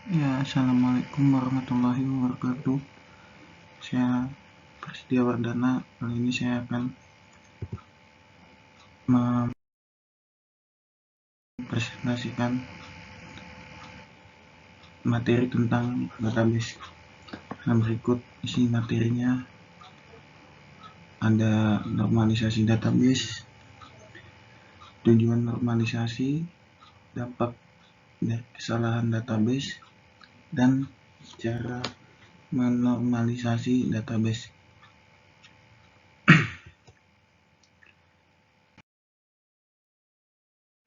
Ya, Assalamualaikum warahmatullahi wabarakatuh. Saya Prasetya Wardana. Kali ini saya akan mempresentasikan materi tentang database. Nah, berikut isi materinya. Ada normalisasi database, tujuan normalisasi, dampak dari kesalahan database, dan cara menormalisasi database.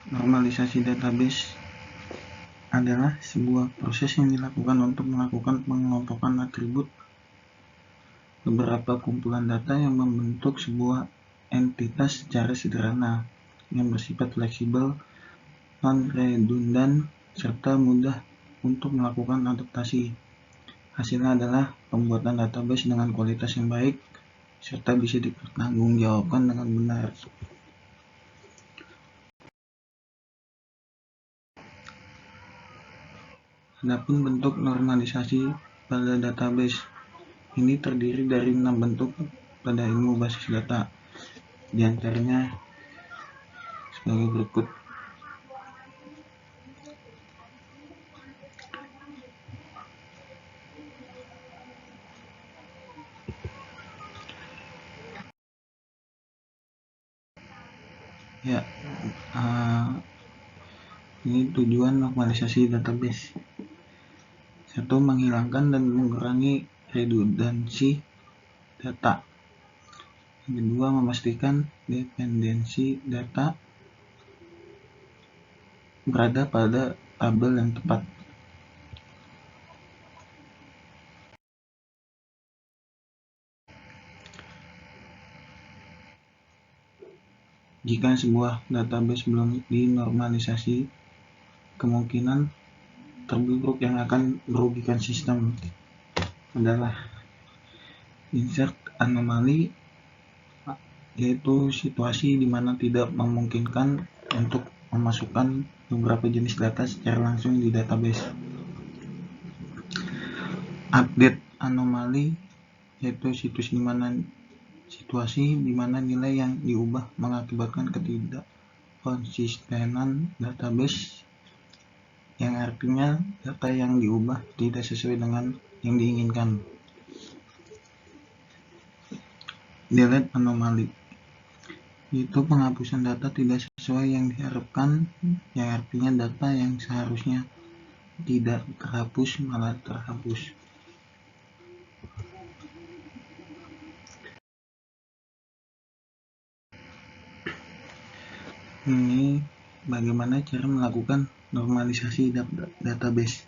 Normalisasi database adalah sebuah proses yang dilakukan untuk melakukan pengelompokan atribut beberapa kumpulan data yang membentuk sebuah entitas secara sederhana yang bersifat fleksibel, non-redundan, serta mudah untuk melakukan adaptasi. Hasilnya adalah pembuatan database dengan kualitas yang baik serta bisa dipertanggungjawabkan dengan benar. Adapun bentuk normalisasi pada database ini terdiri dari 6 bentuk pada ilmu basis data. Di antaranya sebagai berikut. Ya, ini tujuan normalisasi database. 1. Menghilangkan dan mengurangi redundansi data. Yang kedua, memastikan dependensi data berada pada tabel yang tepat. Jika sebuah database belum dinormalisasi, kemungkinan terburuk yang akan merugikan sistem adalah insert anomali, yaitu situasi di mana tidak memungkinkan untuk memasukkan beberapa jenis data secara langsung di database. Update anomali, yaitu situasi di mana nilai yang diubah mengakibatkan ketidakkonsistenan database, yang artinya data yang diubah tidak sesuai dengan yang diinginkan. Delete anomali, yaitu penghapusan data tidak sesuai yang diharapkan, yang artinya data yang seharusnya tidak terhapus malah terhapus. Ini bagaimana cara melakukan normalisasi database.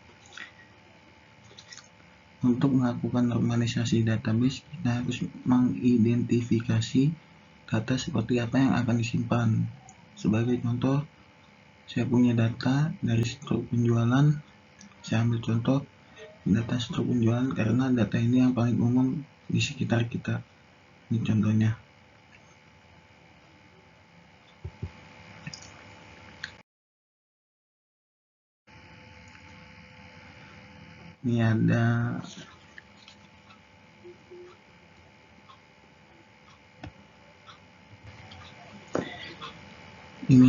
Untuk melakukan normalisasi database, kita harus mengidentifikasi data seperti apa yang akan disimpan. Sebagai contoh, saya punya data dari stroke penjualan. Saya ambil contoh data stroke penjualan karena data ini yang paling umum di sekitar kita. Ini contohnya. Ini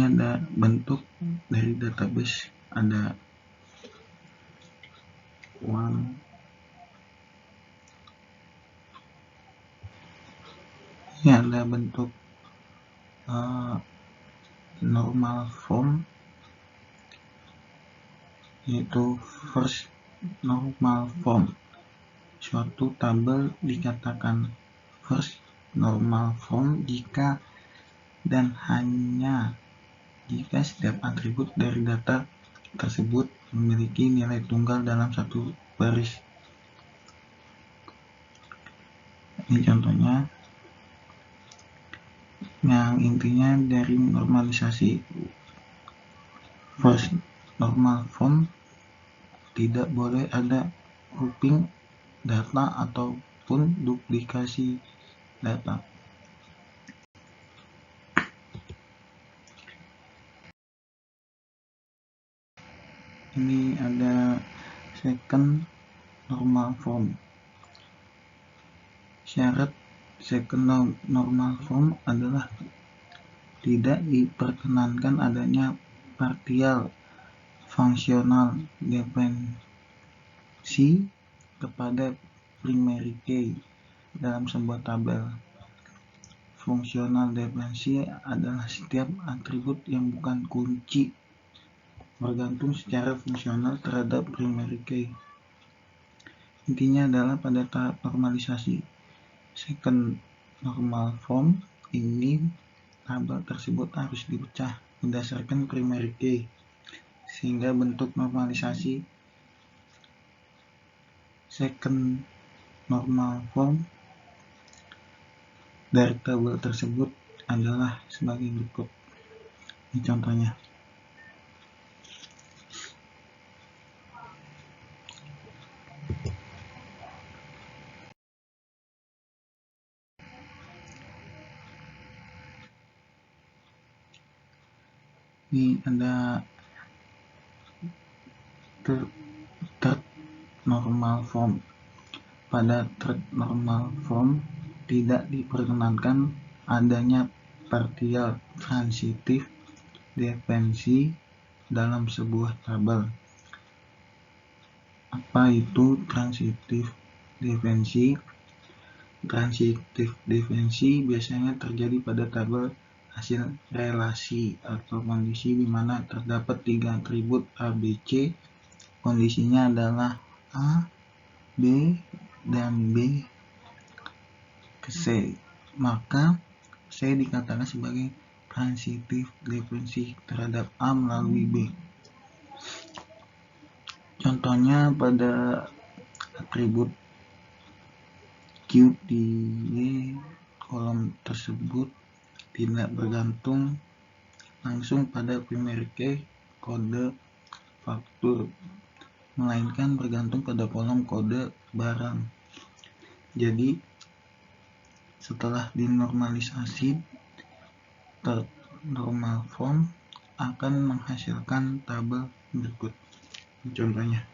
ada bentuk dari database, ada ini ada bentuk normal form, yaitu first normal form. Suatu tabel dikatakan first normal form jika dan hanya jika setiap atribut dari data tersebut memiliki nilai tunggal dalam satu baris. Ini contohnya, yang intinya dari normalisasi first normal form tidak boleh ada grouping data ataupun duplikasi data. Ini ada second normal form. Syarat second normal form adalah tidak diperkenankan adanya partial fungsional dependensi kepada primary key dalam sebuah tabel. Fungsional dependensi adalah setiap atribut yang bukan kunci bergantung secara fungsional terhadap primary key. Intinya adalah pada tahap normalisasi second normal form ini, tabel tersebut harus dipecah berdasarkan primary key sehingga bentuk normalisasi second normal form dari tabel tersebut adalah sebagai berikut. Ini contohnya. Ini ada third normal form. Pada third normal form tidak diperkenankan adanya partial transitive dependensi dalam sebuah tabel. Apa itu transitive dependensi? Transitive dependensi biasanya terjadi pada tabel hasil relasi atau kondisi di mana terdapat 3 atribut A, B, C. Kondisinya adalah A, B, dan B ke C. Maka C dikatakan sebagai transitive dependensi terhadap A melalui B. Contohnya pada atribut Q di Y kolom tersebut tidak bergantung langsung pada primary key kode faktur, melainkan bergantung pada kolom kode barang. Jadi setelah dinormalisasi, third normal form akan menghasilkan tabel berikut. Contohnya.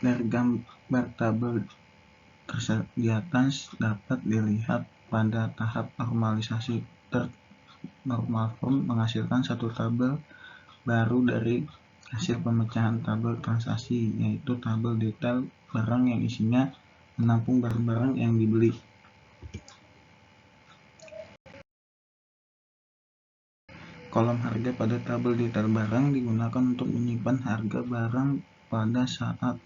Dari gambar tabel di atas dapat dilihat pada tahap normalisasi third normal form menghasilkan satu tabel baru dari hasil pemecahan tabel transaksi, yaitu tabel detail barang yang isinya menampung barang-barang yang dibeli. Kolom harga pada tabel detail barang digunakan untuk menyimpan harga barang pada saat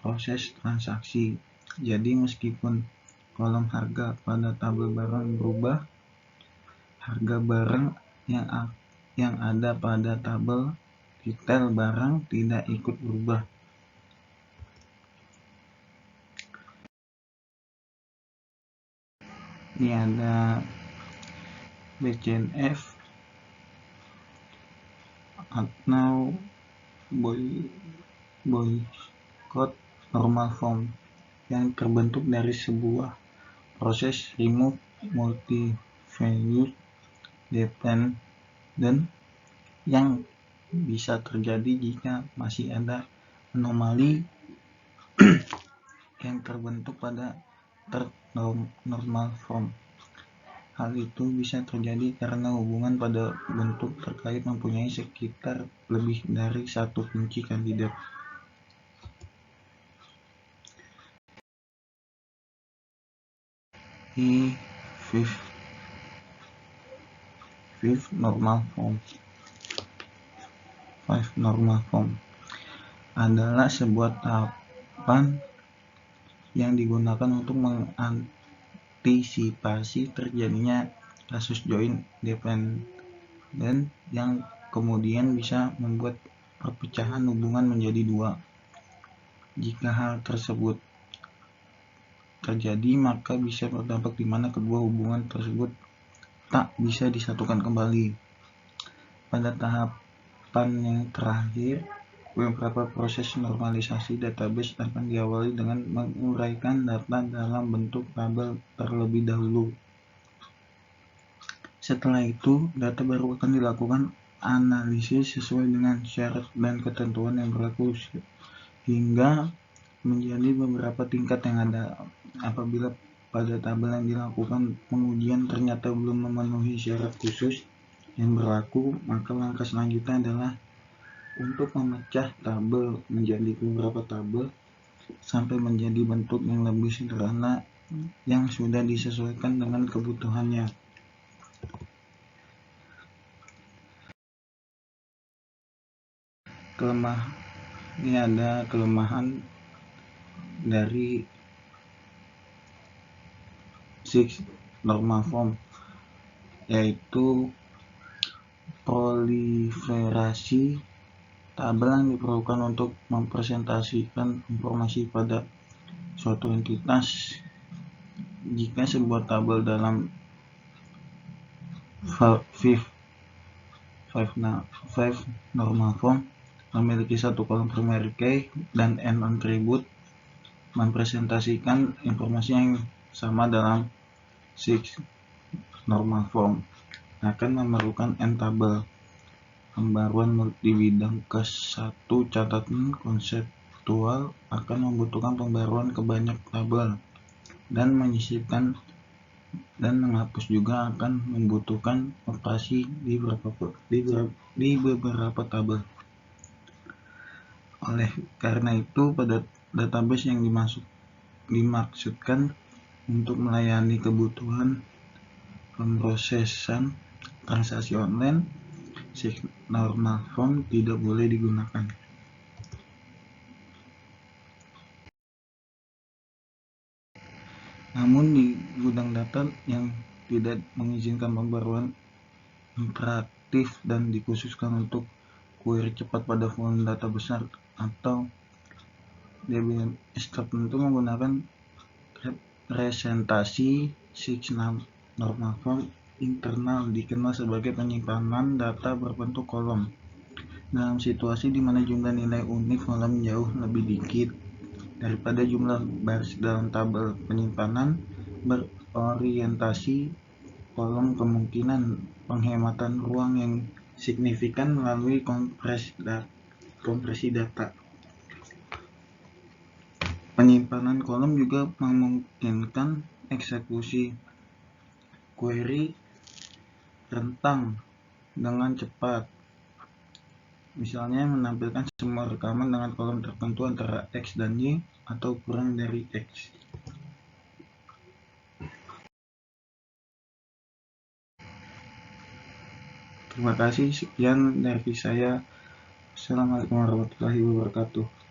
proses transaksi. Jadi meskipun kolom harga pada tabel barang berubah, harga barang yang ada pada tabel detail barang tidak ikut berubah. Ini ada BCNF atau boycott normal form yang terbentuk dari sebuah proses remove multi-value dependent yang bisa terjadi jika masih ada anomali yang terbentuk pada third normal form. Hal itu bisa terjadi karena hubungan pada bentuk terkait mempunyai sekitar lebih dari satu kunci kandidat. Fifth normal form adalah sebuah tahapan yang digunakan untuk mengantisipasi terjadinya kasus join dependent yang kemudian bisa membuat perpecahan hubungan menjadi dua. Jika hal tersebut terjadi, maka bisa berdampak di mana kedua hubungan tersebut tak bisa disatukan kembali. Pada tahapan yang terakhir, Beberapa proses normalisasi database akan diawali dengan menguraikan data dalam bentuk tabel terlebih dahulu. Setelah itu, data baru akan dilakukan analisis sesuai dengan syarat dan ketentuan yang berlaku hingga menjadi beberapa tingkat yang ada. Apabila pada tabel yang dilakukan pengujian ternyata belum memenuhi syarat khusus yang berlaku, maka langkah selanjutnya adalah untuk memecah tabel menjadi beberapa tabel sampai menjadi bentuk yang lebih sederhana yang sudah disesuaikan dengan kebutuhannya. Ini ada kelemahan dari Six Normal Form, yaitu proliferasi tabel yang diperlukan untuk mempresentasikan informasi pada suatu entitas. Jika sebuah tabel dalam five normal form memiliki satu kolom primary key dan n attribute, mempresentasikan informasi yang sama dalam six normal form akan memerlukan n tabel. Pembaruan multibidang ke-1 catatan konseptual akan membutuhkan pembaruan ke banyak tabel, dan menyisipkan dan menghapus juga akan membutuhkan operasi di beberapa tabel. Oleh karena itu, pada database yang dimaksudkan untuk melayani kebutuhan pemrosesan transaksi online, Six Normal Form tidak boleh digunakan. Namun di gudang data yang tidak mengizinkan pembaruan imperatif dan dikhususkan untuk query cepat pada volume data besar atau DBMS tertentu menggunakan representasi Six Normal Form internal dikenal sebagai penyimpanan data berbentuk kolom. Dalam situasi di mana jumlah nilai unik kolom jauh lebih dikit daripada jumlah baris dalam tabel penyimpanan berorientasi kolom, kemungkinan penghematan ruang yang signifikan melalui kompresi data. Penyimpanan kolom juga memungkinkan eksekusi query rentang dengan cepat, misalnya menampilkan semua rekaman dengan kolom tertentu antara X dan Y atau kurang dari X. Terima kasih, sekian dari saya. Assalamualaikum warahmatullahi wabarakatuh.